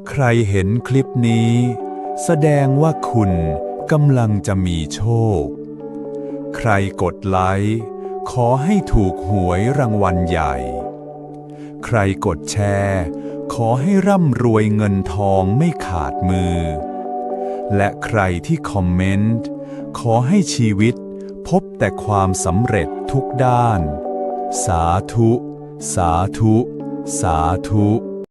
ใครเห็นคลิปนี้แสดงว่าคุณกำลังจะมีโชคใครกดไลค์ขอให้ถูกหวยรางวัลใหญ่ใครกดแชร์ขอให้ร่ำรวยเงินทองไม่ขาดมือและใครที่คอมเมนต์ขอให้ชีวิตพบแต่ความสำเร็จทุกด้านสาธุสาธุสาธุ